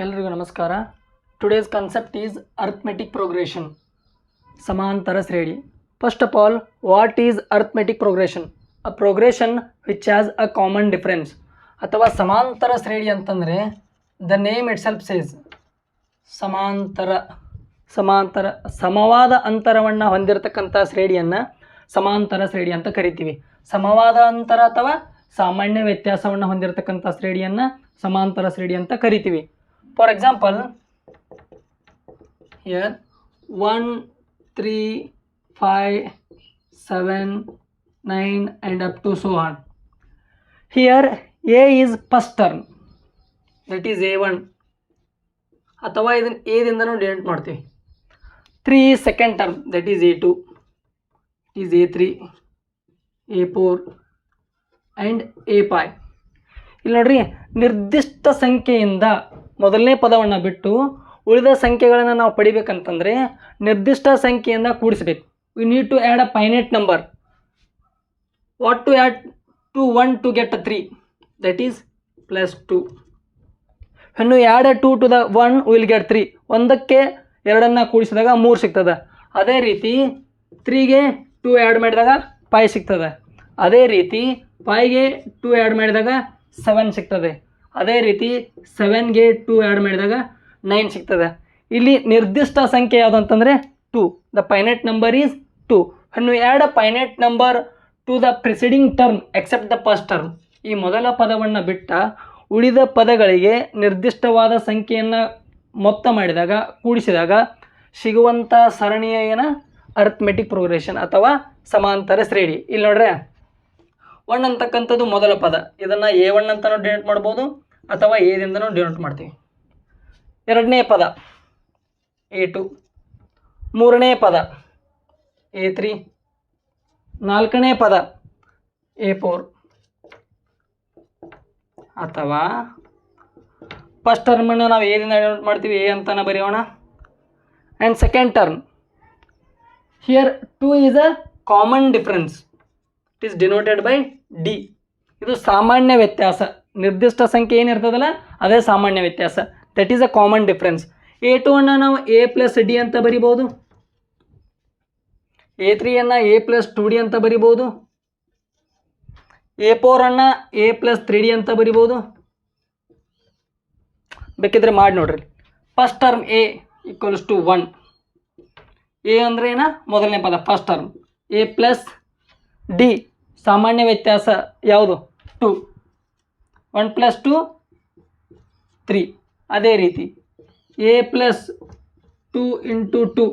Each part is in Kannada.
ಎಲ್ರಿಗೂ ನಮಸ್ಕಾರ. Today's concept is arithmetic progression. ಸಮಾಂತರ ಶ್ರೇಣಿ. First of all, what is arithmetic progression? A progression which has a common difference. ಅಥವಾ ಸಮಾಂತರ ಶ್ರೇಣಿ ಅಂತಂದರೆ the name itself says ಸಮವಾದ ಅಂತರವನ್ನು ಹೊಂದಿರತಕ್ಕಂಥ ಶ್ರೇಣಿಯನ್ನು ಸಮಾಂತರ ಶ್ರೇಣಿ ಅಂತ ಕರಿತೀವಿ. ಸಮವಾದ ಅಂತರ ಅಥವಾ ಸಾಮಾನ್ಯ ವ್ಯತ್ಯಾಸವನ್ನು ಹೊಂದಿರತಕ್ಕಂಥ ಶ್ರೇಣಿಯನ್ನು ಸಮಾಂತರ ಶ್ರೇಣಿ ಅಂತ ಕರಿತೀವಿ. For example, here 1, 3, 5, 7, 9 and up to so on. Here A is first term, that is A1. ಅಥವಾ ಇದನ್ನು A ದಿಂದನೂ ಡಿನೋಟ್ ಮಾಡ್ತೀವಿ. 3 is second term, that is A2, is A3, A4 and A5. ಇಲ್ಲಿ ನೋಡ್ರಿ, ನಿರ್ದಿಷ್ಟ ಸಂಖ್ಯೆಯಿಂದ ಮೊದಲನೇ ಪದವನ್ನು ಬಿಟ್ಟು ಉಳಿದ ಸಂಖ್ಯೆಗಳನ್ನು ನಾವು ಪಡಿಬೇಕಂತಂದರೆ ನಿರ್ದಿಷ್ಟ ಸಂಖ್ಯೆಯಿಂದ ಕೂಡಿಸಬೇಕು. We need to add a finite number. What to add to 1 to get 3, that is +2. ಇನ್ನು add 2 to the 1 will get 3. ಒಂದಕ್ಕೆ ಎರಡನ್ನು ಕೂಡಿಸಿದಾಗ 3 ಸಿಗ್ತದೆ. ಅದೇ ರೀತಿ 3ಗೆ 2 ಆ್ಯಡ್ ಮಾಡಿದಾಗ 5 ಸಿಗ್ತದೆ. ಅದೇ ರೀತಿ 5ಗೆ 2 ಆ್ಯಡ್ ಮಾಡಿದಾಗ 7 ಸಿಗ್ತದೆ. ಅದೇ ರೀತಿ 7ಗೆ 2 ಆ್ಯಡ್ ಮಾಡಿದಾಗ 9 ಸಿಗ್ತದೆ. ಇಲ್ಲಿ ನಿರ್ದಿಷ್ಟ ಸಂಖ್ಯೆ ಯಾವುದು ಅಂತಂದರೆ 2. The finite number is 2. ಇನ್ನು add a finite number to the preceding term except the first term. ಈ ಮೊದಲ ಪದವನ್ನು ಬಿಟ್ಟ ಉಳಿದ ಪದಗಳಿಗೆ ನಿರ್ದಿಷ್ಟವಾದ ಸಂಖ್ಯೆಯನ್ನು ಮೊತ್ತ ಮಾಡಿದಾಗ ಕೂಡಿಸಿದಾಗ ಸಿಗುವಂಥ ಸರಣಿಯ ಅರಿಥ್ಮೆಟಿಕ್ ಪ್ರೋಗ್ರೆಷನ್ ಅಥವಾ ಸಮಾಂತರ ಶ್ರೇಣಿ. ಇಲ್ಲಿ ನೋಡ್ರೆ 1 ಅಂತಕ್ಕಂಥದ್ದು ಮೊದಲ ಪದ. ಇದನ್ನು A1 ಅಂತಲೂ ಡಿನೋಟ್ ಮಾಡ್ಬೋದು ಅಥವಾ A ದಿಂದನೂ ಡಿನೋಟ್ ಮಾಡ್ತೀವಿ. ಎರಡನೇ ಪದ A2, ಮೂರನೇ ಪದ A3, ನಾಲ್ಕನೇ ಪದ A4. ಅಥವಾ ಫಸ್ಟ್ ಟರ್ಮನ್ನು ನಾವು A ದಿಂದ ಡಿನೋಟ್ ಮಾಡ್ತೀವಿ, A ಅಂತಲೇ ಬರೆಯೋಣ. And second term here 2 is a common difference. It is denoted by D. ಇದು ಸಾಮಾನ್ಯ ವ್ಯತ್ಯಾಸ. ನಿರ್ದಿಷ್ಟ ಸಂಖ್ಯೆ ಏನಿರ್ತದಲ್ಲ ಅದೇ ಸಾಮಾನ್ಯ ವ್ಯತ್ಯಾಸ. That is a common difference. A2ಅನ್ನು ನಾವು A+D ಅಂತ ಬರಿಬೋದು. A3ಅನ್ನು A+2D ಅಂತ ಬರಿಬೋದು. A4ಅನ್ನು A+3D ಅಂತ ಬರಿಬೋದು. ಬೇಕಿದ್ರೆ ಮಾಡಿ ನೋಡ್ರಿ. First term A = 1. A ಅಂದರೆ ಏನ? ಮೊದಲನೇ ಪದ ಫಸ್ಟ್ ಟರ್ಮ್. A+D ಸಾಮಾನ್ಯ ವ್ಯತ್ಯಾಸ ಯಾವುದು? 2. 1 + 2 3. ಅದೇ ರೀತಿ A+2 × 2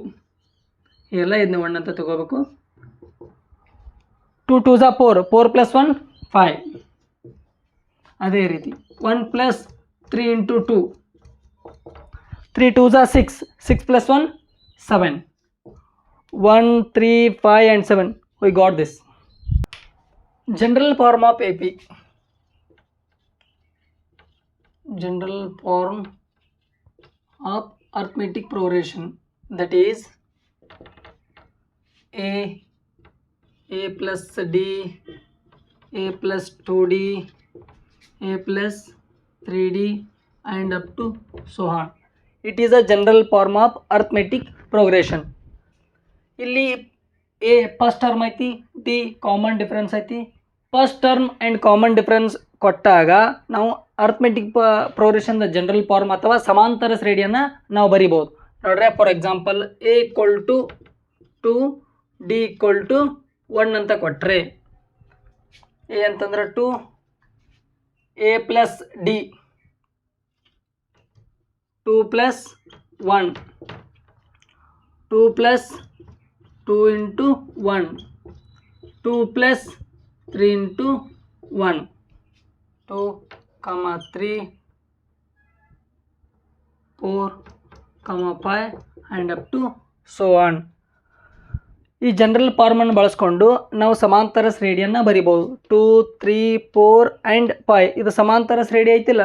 ಎಲ್ಲ ಇದನ್ನ 1 ಅಂತ ತಗೋಬೇಕು. 2 × 2 = 4. 4 + 1 5. ಅದೇ ರೀತಿ 1 + 3 × 2 3 × 2 = 6. 6 + 1 7. 1 3 5 and 7. We got this. General form of AP. General form of arithmetic progression, that is A plus D, A plus 2D, A plus 3D and up to so on. It is a general form of arithmetic progression. ಇಲ್ಲಿ A ಫಸ್ಟ್ ಟರ್ಮ್ ಐತಿ, D ಕಾಮನ್ ಡಿಫ್ರೆನ್ಸ್ ಐತಿ. First term and common difference ಕೊಟ್ಟಾಗ ನಾವು ಅರಿಥ್ಮೆಟಿಕ್ ಪ್ರೋಗ್ರೆಷನ್ ಜನರಲ್ ಫಾರ್ಮ್ ಅಥವಾ ಸಮಾಂತರ ಶ್ರೇಣಿಯನ್ನು ನಾವು ಬರಿಬೋದು. ನೋಡ್ರೆ, ಫಾರ್ ಎಕ್ಸಾಂಪಲ್ A = 2, D = 1 ಅಂತ ಕೊಟ್ಟರೆ A ಅಂತಂದ್ರೆ 2, A + D 2 + 1, 2 + 2 × 1, 2 + 3 × 1, 2, 3, 4, 5 and up to so on. ಈ ಜನರಲ್ ಫಾರ್ಮನ್ನು ಬಳಸ್ಕೊಂಡು ನಾವು ಸಮಾಂತರ ಶ್ರೇಣಿಯನ್ನು ಬರಿಬೋದು. 2, 3, 4 and 5. ಇದು ಸಮಾಂತರ ಶ್ರೇಣಿ ಐತಿಲ್ಲ,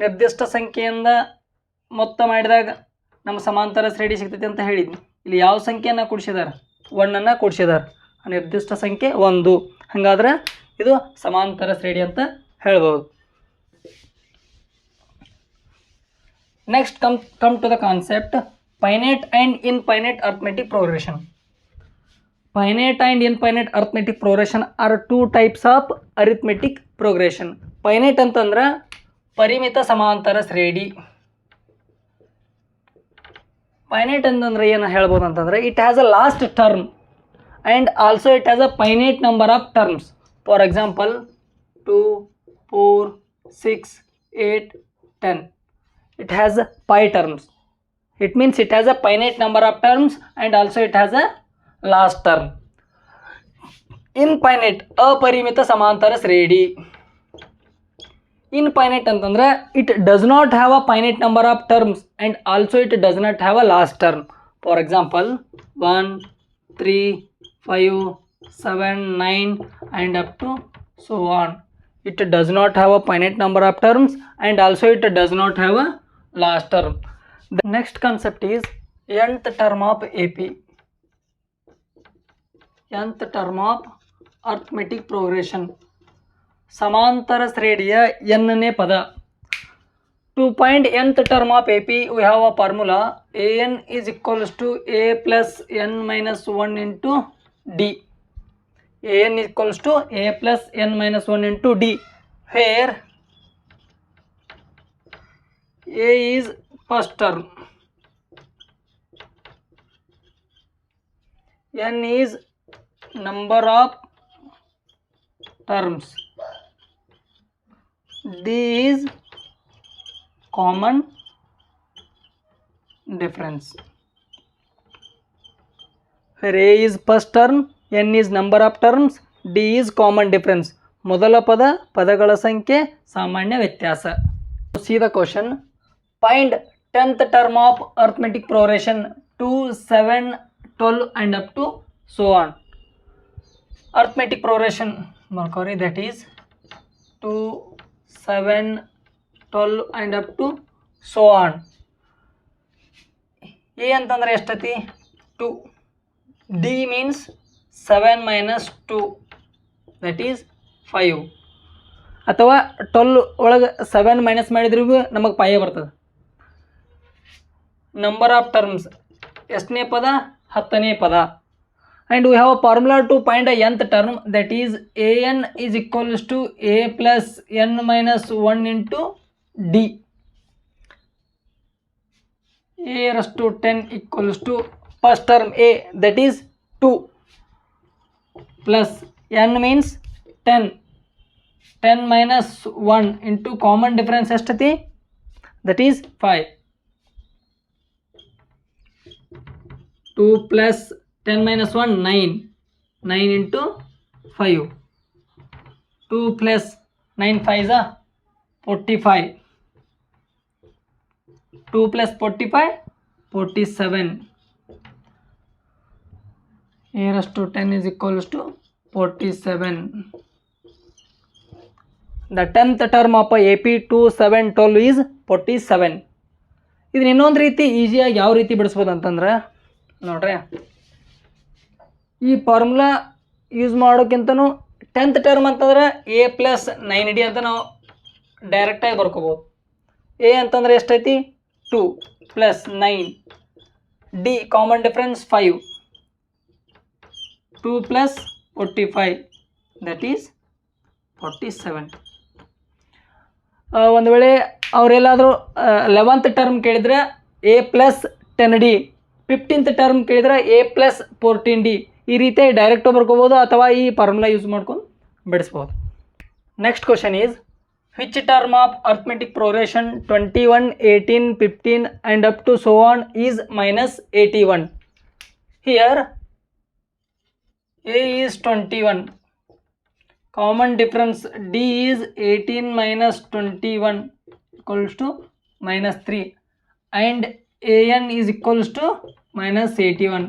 ನಿರ್ದಿಷ್ಟ ಸಂಖ್ಯೆಯಿಂದ ಮೊತ್ತ ಮಾಡಿದಾಗ ನಮ್ಮ ಸಮಾಂತರ ಶ್ರೇಣಿ ಸಿಗ್ತೈತೆ ಅಂತ ಹೇಳಿದ್ವಿ. ಇಲ್ಲಿ ಯಾವ ಸಂಖ್ಯೆಯನ್ನು ಕೂಡಿಸಿದಾರೆ? 1ಅನ್ನು ಕೂಡಿಸಿದಾರೆ. ನಿರ್ದಿಷ್ಟ ಸಂಖ್ಯೆ 1. ಹಾಗಾದ್ರೆ ಇದು ಸಮಾಂತರ ಶ್ರೇಣಿ ಅಂತ ಹೇಳ್ಬೋದು. Next, come to the concept finite and infinite arithmetic progression. Finite and infinite arithmetic progression are two types of arithmetic progression. Finite ಅಂತಂದ್ರೆ ಪರಿಮಿತ ಸಮಾಂತರ ಶ್ರೇಣಿ. Finite ಅಂತಂದ್ರೆ ಏನು ಹೇಳ್ಬೋದು ಅಂತಂದ್ರೆ it has a last term and also it has a finite number of terms. For example, 2, 4, 6, 8, 10. It has 5 terms. It means it has a finite number of terms and also it has a last term. Infinite ಅಪರಿಮಿತ ಸಮಾಂತರ ಶ್ರೇಣಿ. Infinite ಅಂತಂದ್ರೆ it does not have a finite number of terms and also it does not have a last term. For example, 1, 3, 5, 7, 9 and up to so on. It does not have a finite number of terms and also it does not have a last term. The next concept is nth term of AP. Nth term of arithmetic progression. ಸಮಾಂತರ ಶ್ರೇಣಿಯ n-ನೇ ಪದ. To find nth term of AP, we have a formula an is equals to a plus n minus 1 into d. an is equals to a plus n minus 1 into d, where a is first term, n is number of terms, d is common difference. Where a is first term, n is number of terms, d is common difference. ಮೊದಲ ಪದ ಪದಗಳ ಸಂಖ್ಯೆ ಸಾಮಾನ್ಯ ವ್ಯತ್ಯಾಸ. See the question. Find 10th term of arithmetic progression 2, 7, 12 and up to so on. Arithmetic progression markori, that is 2, 7, 12 and up to so on. A ಅಂತಂದ್ರೆ ಎಷ್ಟೈತಿ 2. D means 7 minus 2, that is 5. ಅಥವಾ 12 ಒಳಗೆ 7 ಮೈನಸ್ ಮಾಡಿದ್ರೂ ನಮಗೆ 5 ಬರ್ತದೆ. ನಂಬರ್ ಆಫ್ ಟರ್ಮ್ಸ್ ಎಷ್ಟನೇ ಪದ 10ನೇ ಪದ. And we have a formula to find a nth term, that is an is equals to a plus n minus 1 into d. a raised to 10 equals to first term a, that is 2, plus n means 10. 10 minus 1 into common difference estati, that is 5. 2 plus 10 minus 1, 9. 9 into 5. 2 plus 9 5 is 45. 2 plus 45, 47. A raised to 10 is equals to 47. The 10th term of AP 2, 7, 12 is 47. ಇದನ್ನ ಇನ್ನೊಂದು ರೀತಿ ಈಸಿಯಾಗಿ ಯಾವ ರೀತಿ ಬಿಡಿಸ್ಬೋದು ಅಂತಂದ್ರೆ ನೋಡ್ರಿ, ಈ ಫಾರ್ಮುಲಾ ಯೂಸ್ ಮಾಡೋಕ್ಕಿಂತನೂ 10th ಟರ್ಮ್ ಅಂತಂದ್ರೆ a ಪ್ಲಸ್ 9d ಅಂತ ನಾವು ಡೈರೆಕ್ಟಾಗಿ ಬರ್ಕೋಬೋದು. a ಅಂತಂದ್ರೆ ಎಷ್ಟೈತಿ 2 plus 9, d common difference 5, 2 plus 45, that is 47. ಒಂದು ವೇಳೆ ಅವರೆಲ್ಲಾದರೂ 11th ಟರ್ಮ್ ಕೇಳಿದರೆ a plus 10d, 15th term ಕೇಳಿದರೆ a ಪ್ಲಸ್ 14d, ಈ ರೀತಿ ಡೈರೆಕ್ಟು ಬರ್ಕೋಬೋದು ಅಥವಾ ಈ ಫಾರ್ಮುಲಾ ಯೂಸ್ ಮಾಡ್ಕೊಂಡು ಬಿಡಿಸ್ಬೋದು. Next question is which term of arithmetic progression 21, 18, 15 and up to so on is minus 81? Here a is 21, common difference d is 18 minus 21 equals to minus 3 and an is equals to minus 81.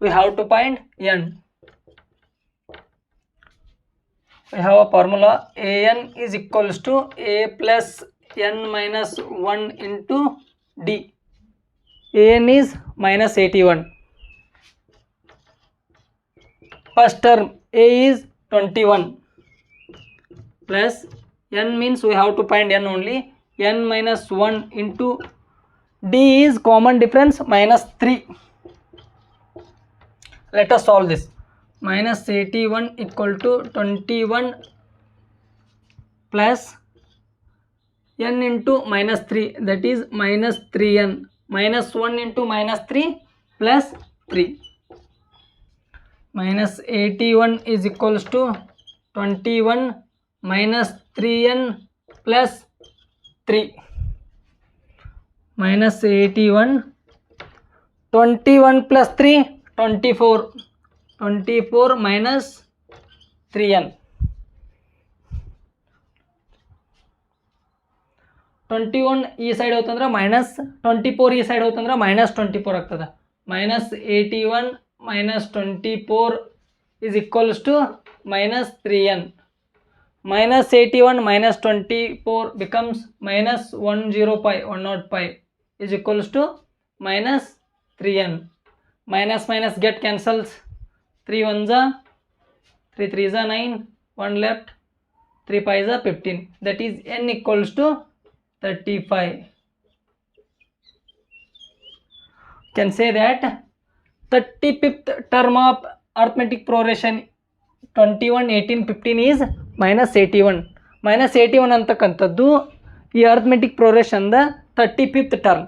We have to find n. We have a formula an is equals to a plus n minus 1 into d. an is minus 81. First term a is 21 plus n means we have to find n only, n minus 1 into D is common difference minus 3. Let us solve this. Minus 81 equal to 21 plus n into minus 3, that is minus 3n, minus 1 into minus 3 plus 3. Minus 81 is equals to 21 minus 3n plus 3. Minus 81, 21 plus 3, 24. 24 minus 3n. 21 ಈ ಸೈಡ್ ಹೋತಂದ್ರೆ ಮೈನಸ್ 24 ಈ ಸೈಡ್ ಹೋತಂದ್ರೆ ಮೈನಸ್ 24 ಆಗ್ತದೆ. Minus 81 minus 24 is equals to minus 3n. Minus 81 minus 24 becomes minus 105 is equals to minus 3n. Minus minus get cancels. 3 1s are 3 3s are 9, 1 left, 3 5s are 15. That is n equals to 35. Can say that 35th term of arithmetic progression 21 18 15 is minus 81. Minus 81 ಅಂತಕ್ಕಂಥದ್ದು ಈ arithmetic progression the 35th term.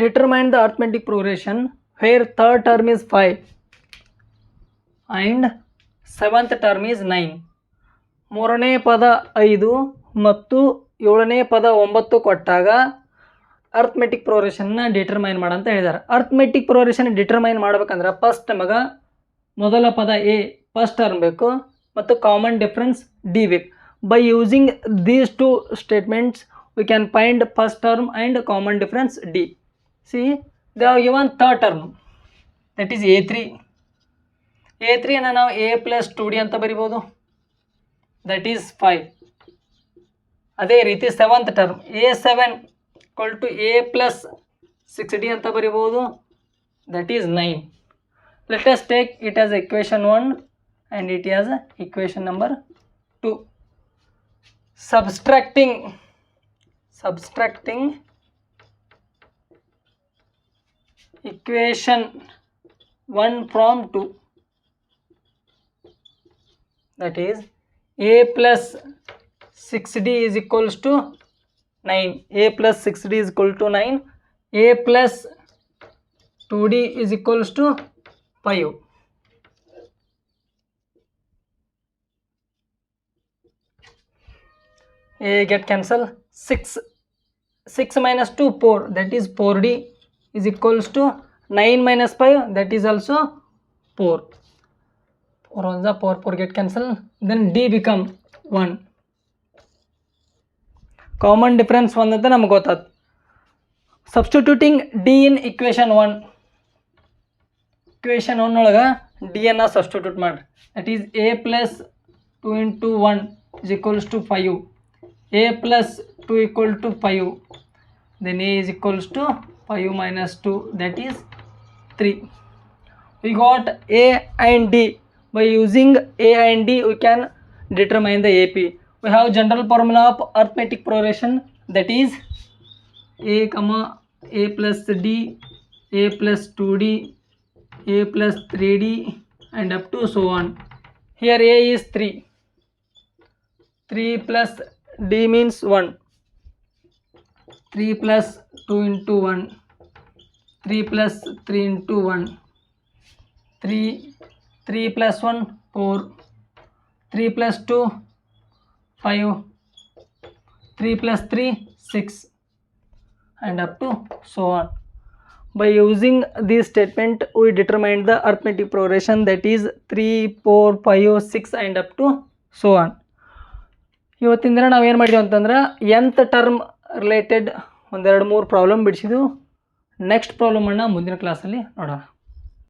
Determine the arithmetic progression where third term is 5 and seventh term is 9. ಮೂರನೇ ಪದ 5 ಮತ್ತು ಏಳನೇ ಪದ 9 ಕೊಟ್ಟಾಗ ಅರ್ಥಮೆಟಿಕ್ ಪ್ರೋಗ್ರೆಷನ್ನ ಡಿಟರ್ಮೈನ್ ಮಾಡಂತ ಹೇಳಿದ್ದಾರೆ. ಅರ್ಥಮೆಟಿಕ್ ಪ್ರೋಗ್ರೆಷನ್ ಡಿಟರ್ಮೈನ್ ಮಾಡ್ಬೇಕಂದ್ರೆ ಫಸ್ಟ್ ನಮಗೆ ಮೊದಲ ಪದ ಎ ಫಸ್ಟ್ ಟರ್ಮ್ ಬೇಕು ಮತ್ತು ಕಾಮನ್ ಡಿಫ್ರೆನ್ಸ್ ಡಿ ಬೇಕು. By using these two statements we can find first term and common difference D. C they have given third term that is A3. A3 ನಾವು a ಪ್ಲಸ್ 2d ಅಂತ ಬರಿಬೋದು, ದಟ್ ಈಸ್ 5. ಅದೇ ರೀತಿ seventh term A7 equal to a plus 6d ಅಂತ ಬರಿಬೋದು, that is 9. Let us take it as equation 1 and it as equation number 2. Subtracting equation 1 from 2, that is a plus 6d is equals to 9. A plus 6d is equal to 9. A plus 2d is equals to 5. A get cancel. 6 minus 2 4, that is 4d is equals to 9 minus 5, that is also 4. 4 1s are 4 get cancel. Then d become 1. Common difference 1 ಅಂತ ನಮ್ಗೆ ಗೊತ್ತಾಯ್ತು. Substituting d in equation 1. Equation 1 ಒಳಗೆ ಡಿ ಅನ್ನು ಸಬ್ಸ್ಟಿಟ್ಯೂಟ್ ಮಾಡಿರಿ. That is a plus 2 into 1 is equals to 5. a plus 2 equal to 5. Then a is equals to 5 minus 2, that is 3. We got a and d. By using a and d we can determine the AP. We have general formula of arithmetic progression, that is a plus d, a plus 2d, a plus 3d and up to so on. Here a is 3. 3 plus d means 1. 3 plus 2 into 1. 3 plus 3 into 1. 3 plus 1 4. 3 plus 2 5. 3 plus 3 6 and up to so on. By using this statement we determine the arithmetic progression, that is 3 4 5 6 and up to so on. ಇವತ್ತಿನ ದಿನ ನಾವು ಏನು ಮಾಡಿದ್ವಿ ಅಂತಂದ್ರೆ nth ಟರ್ಮ್ ರಿಲೇಟೆಡ್ ಒಂದೆರಡು ಮೂರು ಪ್ರಾಬ್ಲಮ್ ಬಿಡಿಸಿದ್ವು. ನೆಕ್ಸ್ಟ್ ಪ್ರಾಬ್ಲಮನ್ನು ಮುಂದಿನ ಕ್ಲಾಸಲ್ಲಿ ನೋಡೋಣ.